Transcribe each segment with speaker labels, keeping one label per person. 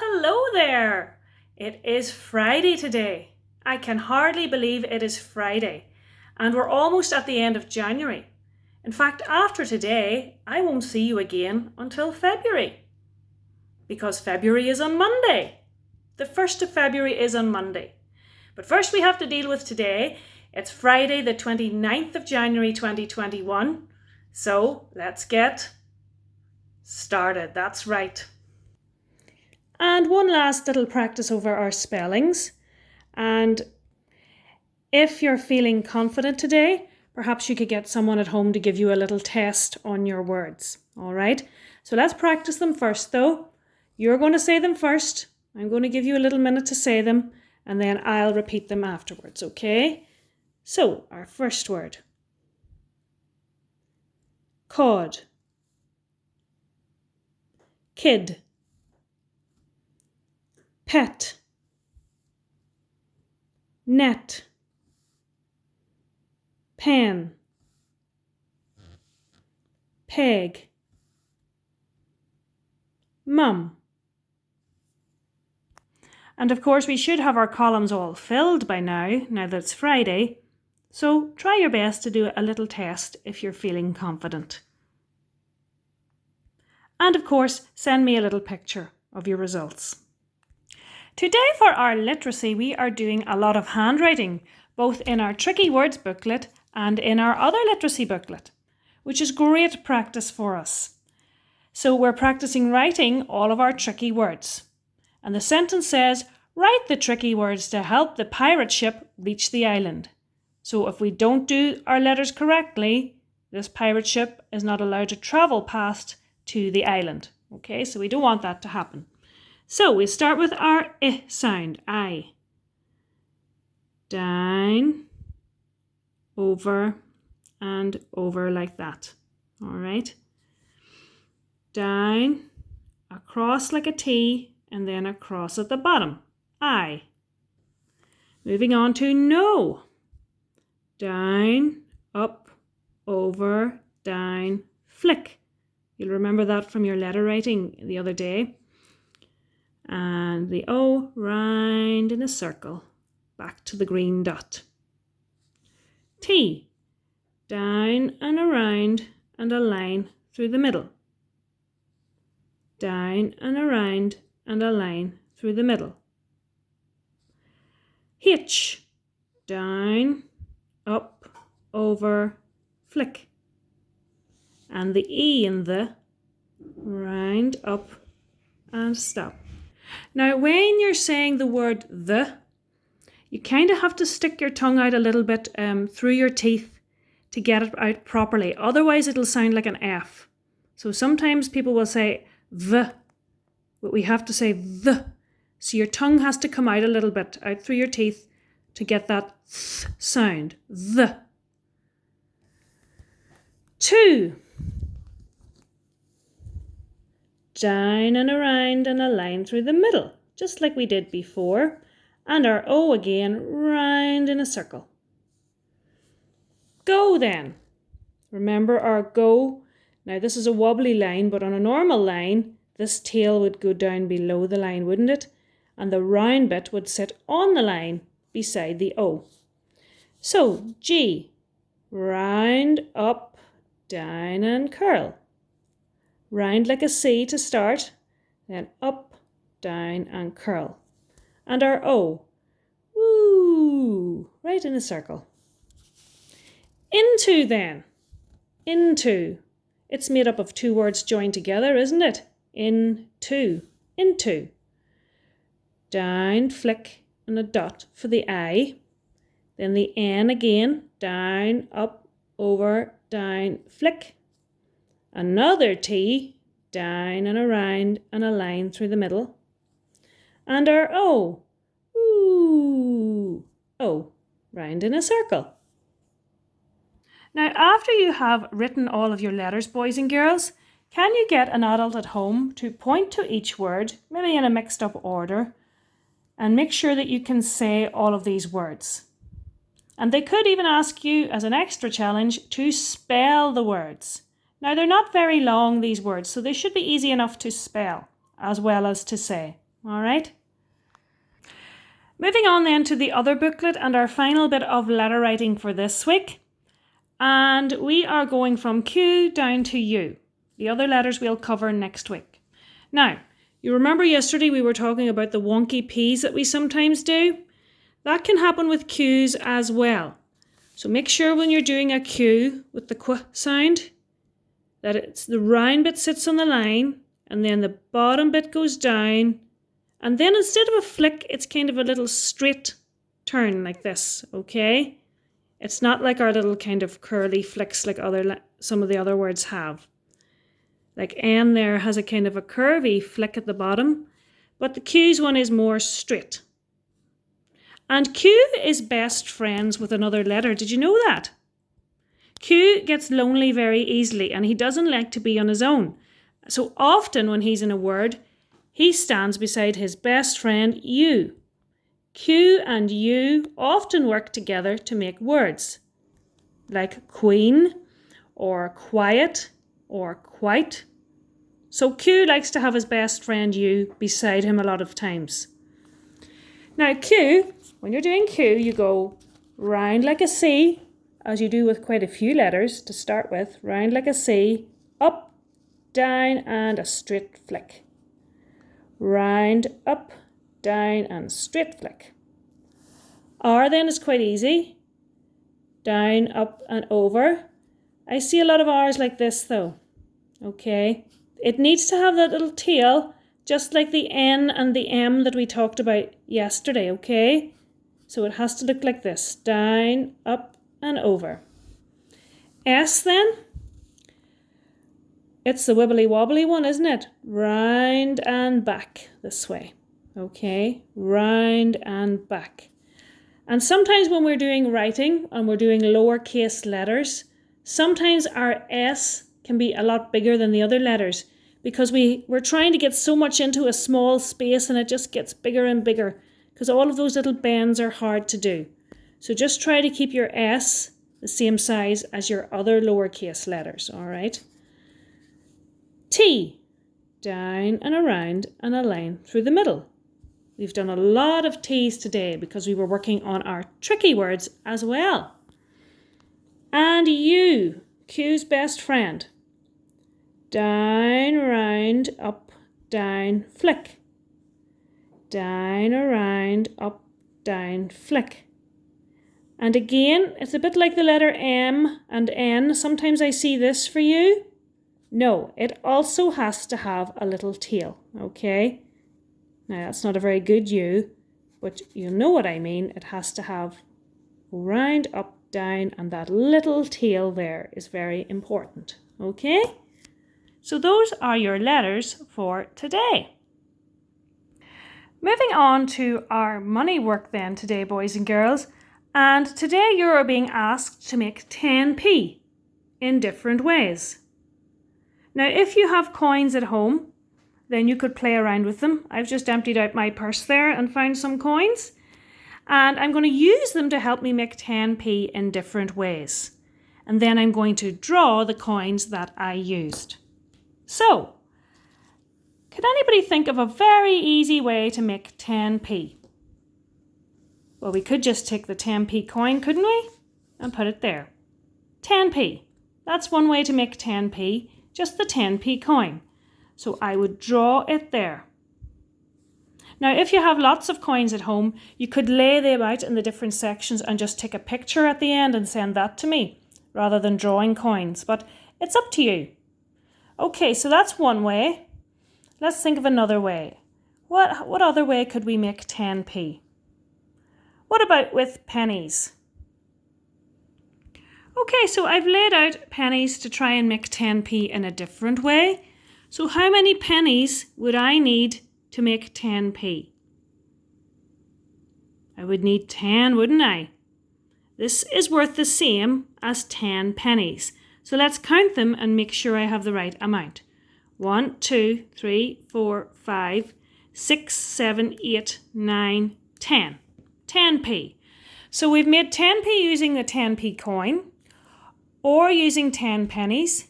Speaker 1: hello there. It is Friday today. I can hardly believe it is Friday, and we're almost at the end of January. In fact, after today, I won't see you again until February, because February is on Monday. The 1st of February is on Monday. But first we have to deal with today. It's Friday, the 29th of January 2021. So let's get started. That's right. And one last little practice over our spellings. And if you're feeling confident today, perhaps you could get someone at home to give you a little test on your words. All right. So let's practice them first though. You're going to say them first. I'm going to give you a little minute to say them and then I'll repeat them afterwards. Okay. So our first word. Cod. Kid. Pet. Net. Pen. Peg. Mum. And of course we should have our columns all filled by now that it's Friday. So try your best to do a little test if you're feeling confident. And of course, send me a little picture of your results. Today for our literacy, we are doing a lot of handwriting, both in our Tricky Words booklet and in our other literacy booklet, which is great practice for us. So we're practicing writing all of our tricky words. And the sentence says, write the tricky words to help the pirate ship reach the island. So if we don't do our letters correctly, this pirate ship is not allowed to travel past to the island. Okay, so we don't want that to happen. So we start with our I sound, I. Down, over, and over like that. All right. Down, across like a T, and then across at the bottom, I. Moving on to no. Down, up, over, down, flick. You'll remember that from your letter writing the other day. And the O round in a circle, back to the green dot. T, down and around and a line through the middle. Down and around and a line through the middle. H, down, up, over, flick. And the E in the, round, up and stop. Now, when you're saying the word the, you kind of have to stick your tongue out a little bit through your teeth to get it out properly. Otherwise, it'll sound like an F. So sometimes people will say the, but we have to say the. So your tongue has to come out a little bit, out through your teeth to get that th sound, the. 2. Down and around and a line through the middle, just like we did before. And our O again, round in a circle. Go then. Remember our go. Now this is a wobbly line, but on a normal line, this tail would go down below the line, wouldn't it? And the round bit would sit on the line beside the O. So G, round, up, down and curl. Round like a C to start, then up, down and curl. And our O, woo, right in a circle. Into then, into. It's made up of 2 words joined together, isn't it? Into, into. Down, flick and a dot for the I. Then the N again, down, up, over, down, flick. Another T, down and around and a line through the middle. And our O, ooh, O, round in a circle. Now, after you have written all of your letters, boys and girls, can you get an adult at home to point to each word, maybe in a mixed up order, and make sure that you can say all of these words? And they could even ask you, as an extra challenge, to spell the words. Now, they're not very long, these words, so they should be easy enough to spell as well as to say. All right. Moving on then to the other booklet and our final bit of letter writing for this week. And we are going from Q down to U. The other letters we'll cover next week. Now, you remember yesterday we were talking about the wonky P's that we sometimes do? That can happen with Q's as well. So make sure when you're doing a Q with the Q sound that it's the round bit sits on the line and then the bottom bit goes down, and then instead of a flick it's kind of a little straight turn like this, okay? It's not like our little kind of curly flicks like some of the other words have. Like N there has a kind of a curvy flick at the bottom, but the Q's one is more straight. And Q is best friends with another letter. Did you know that? Q gets lonely very easily and he doesn't like to be on his own. So often when he's in a word, he stands beside his best friend U. Q and U often work together to make words, like queen, or quiet, or quite. So Q likes to have his best friend U beside him a lot of times. Now Q, when you're doing Q, you go round like a C, as you do with quite a few letters to start with, round like a C, up, down, and a straight flick. Round, up, down, and straight flick. R then is quite easy. Down, up, and over. I see a lot of R's like this though. Okay. It needs to have that little tail, just like the N and the M that we talked about yesterday, okay? So it has to look like this. Down, up, and over. S then. It's the wibbly wobbly one, isn't it? Round and back this way. Okay, round and back. And sometimes when we're doing writing and we're doing lowercase letters, sometimes our S can be a lot bigger than the other letters because we're trying to get so much into a small space and it just gets bigger and bigger because all of those little bends are hard to do. So just try to keep your S the same size as your other lowercase letters, all right? T, down and around and a line through the middle. We've done a lot of T's today because we were working on our tricky words as well. And U, Q's best friend. Down, round, up, down, flick. Down, around, up, down, flick. And again, it's a bit like the letter M and N. Sometimes I see this for you. No, it also has to have a little tail, okay? Now, that's not a very good U, but you know what I mean. It has to have round, up, down, and that little tail there is very important, okay? So those are your letters for today. Moving on to our money work then today, boys and girls. And today you are being asked to make 10p in different ways. Now, if you have coins at home, then you could play around with them. I've just emptied out my purse there and found some coins. And I'm going to use them to help me make 10p in different ways. And then I'm going to draw the coins that I used. So, could anybody think of a very easy way to make 10p? Well, we could just take the 10p coin, couldn't we? And put it there. 10p. That's one way to make 10p. Just the 10p coin. So I would draw it there. Now, if you have lots of coins at home, you could lay them out in the different sections and just take a picture at the end and send that to me, rather than drawing coins. But it's up to you. Okay, so that's one way. Let's think of another way. What other way could we make 10p? What about with pennies? Okay, so I've laid out pennies to try and make 10p in a different way. So how many pennies would I need to make 10p? I would need 10, wouldn't I? This is worth the same as 10 pennies. So let's count them and make sure I have the right amount. 1, 2, 3, 4, 5, 6, 7, 8, 9, 10. 10p. So we've made 10p using the 10p coin or using 10 pennies.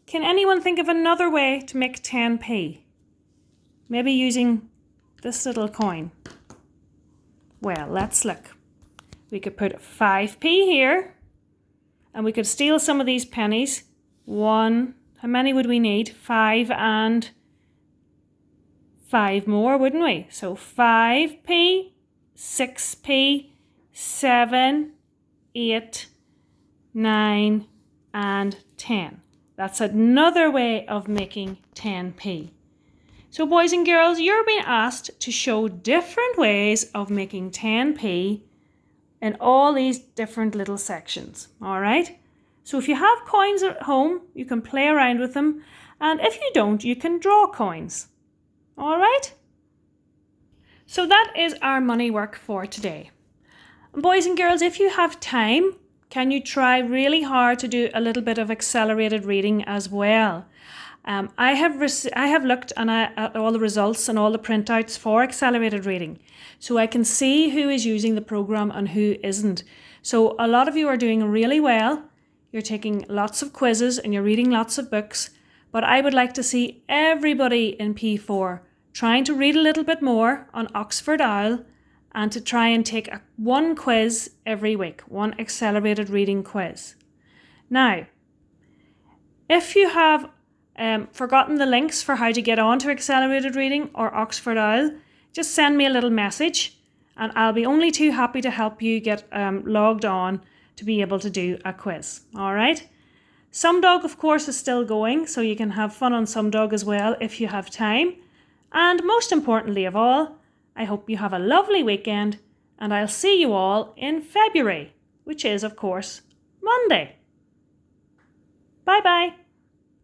Speaker 1: Can anyone think of another way to make 10p? Maybe using this little coin? Well, let's look. We could put 5p here, and we could steal some of these pennies. 1, how many would we need? 5 and 5 more, wouldn't we? So 5p, 6p, 7, 8, 9, and 10. That's another way of making 10p. So boys and girls, you're being asked to show different ways of making 10p in all these different little sections, all right? So if you have coins at home, you can play around with them, and if you don't, you can draw coins, all right? So that is our money work for today. And boys and girls, if you have time, can you try really hard to do a little bit of accelerated reading as well? I have looked at all the results and all the printouts for accelerated reading, so I can see who is using the program and who isn't. So a lot of you are doing really well. You're taking lots of quizzes and you're reading lots of books, but I would like to see everybody in P4 trying to read a little bit more on Oxford Owl and to try and take one quiz every week, one accelerated reading quiz. Now, if you have forgotten the links for how to get on to accelerated reading or Oxford Owl, just send me a little message and I'll be only too happy to help you get logged on to be able to do a quiz. All right. Sumdog, of course, is still going, so you can have fun on Sumdog as well if you have time. And most importantly of all, I hope you have a lovely weekend, and I'll see you all in February, which is, of course, Monday. Bye-bye.